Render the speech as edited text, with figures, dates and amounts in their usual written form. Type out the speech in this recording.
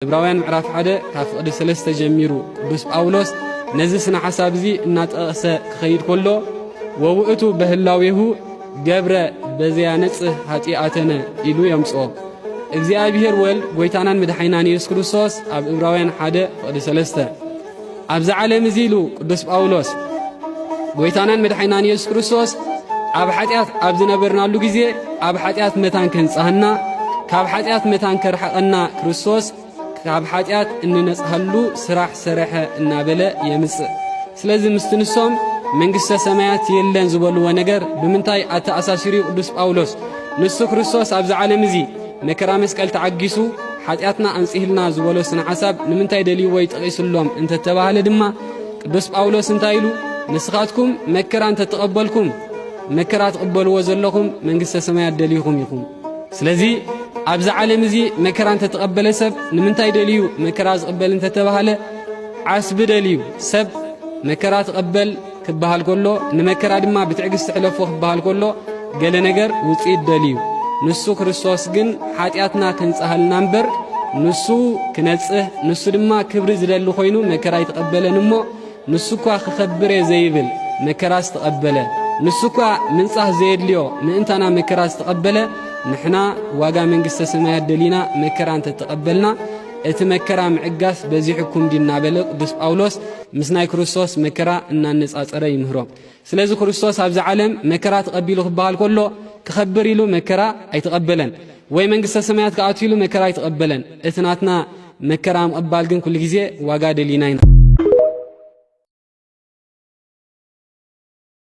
ዕብራውያን ምዕራፍ 1 ካብ ፍቅዲ 3 ጀሚሩ ቅዱስ ጳውሎስ ነዚ ስነ ሓሳብ እዚ እናጠቐሰ ክኸይድ ከሎ ወውእቱ በህላዊሁ ገብረ በዚያ ነጽህ ኃጢአተነ ኢሉ የምጽኦ እግዚአብሔር ወልድ ጎይታናን መድኃኒናን ኢየሱስ ክርስቶስ ኣብ ዕብራውያን 1 ፍቅዲ 3 ኣብዚ ዓለም እዚ ኢሉ ቅዱስ ጳውሎስ ጎይታናን መድኃኒናን ኢየሱስ ክርስቶስ ኣብ ኃጢአት ኣብ ዝነበርናሉ ጊዜ ኣብ ኃጢአት መታን ከንጻህና ካብ ኃጢአት መታን ከርሐቐና ክርስቶስ ካብ ኃጢአት እንነጽሐሉ ስራሕ ሰረሐ እናበለ የምጽእ ስለዚ ምስትንሶም መንግሥተ ሰማያት የለን ዝበልዎ ነገር ብምንታይ ኣተኣሳሲሩ ቅዱስ ጳውሎስ ንሱ ክርስቶስ ኣብዚ ዓለም እዚ መከራ መስቀል ተዓጊሱ ኃጢአትና አንጽህልና ዝበሎ ስነ ሓሳብ ንምንታይ ደልይዎ ይጠቒስሎም እንተተባሃለ ድማ ቅዱስ ጳውሎስ እንታይ ኢሉ ንስኻትኩም መከራ እንተተቐበልኩም መከራ ትቕበልዎ ዘለኹም መንግሥተ ሰማያት ደልይኹም ኢኹም ስለዚ ኣብዚ ዓለም እዚ መከራ እንተተቐበለ ሰብ ንምንታይ ደልዩ መከራ ዝቕበል እንተተባሃለ ዓስቢ ደልዩ ሰብ መከራ ትቐበል ክበሃል ከሎ ንመከራ ድማ ብትዕግስቲ ሕለፎ ክበሃል ከሎ ገለ ነገር ውፅኢት ደልዩ ንሱ ክርስቶስ ግን ኃጢአትና ከንጻህልና እምበር ንሱ ክነጽህ ንሱ ድማ ክብሪ ዝደሊ ኮይኑ መከራ ይተቐበለን እሞ ንሱ እኳ ክኸብር ዘይብል መከራ ዝተቐበለ ንሱ እኳ ምንጻህ ዘየድልዮ ምእንታና መከራ ዝተቐበለ ንሕና ዋጋ መንግሥተ ሰማያት ደሊና መከራ እንተተቐበልና እቲ መከራ ምዕጋስ በዚሕኩም ዲና በለ ቅዱስ ጳውሎስ ምስ ናይ ክርስቶስ መከራ እናነጻጸረ ይምህሮም ስለዚ ክርስቶስ ኣብዚ ዓለም መከራ ተቐቢሉ ክበሃል ከሎ ክኸብር ኢሉ መከራ ኣይተቐበለን ወይ መንግሥተ ሰማያት ክኣቱ ኢሉ መከራ ኣይተቐበለን እቲ ናትና መከራ ምቕባል ግን ኩሉ ጊዜ ዋጋ ደሊና ኢና